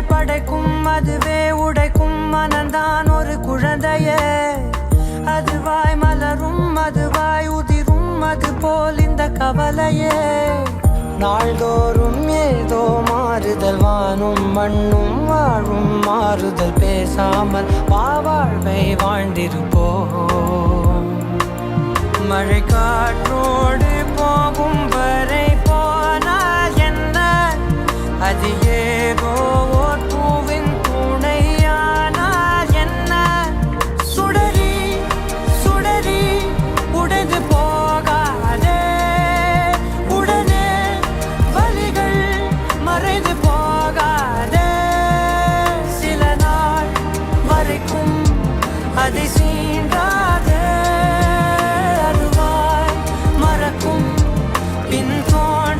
படைக்கும் அதுவே உடைக்கும் மனந்தான் ஒரு குழந்தையே அதுவாய் மலரும் அதுவாய் உதிரும் அது போல் இந்த கவலையே நாள்தோறும் ஏதோ மாறுதல் வானும் மண்ணும் வாழும் மாறுதல் பேசாமல் வாழ்வை வாழ்ந்திருப்போம் மழை காற்றோடு போகும் வரை போனால் என்ன அது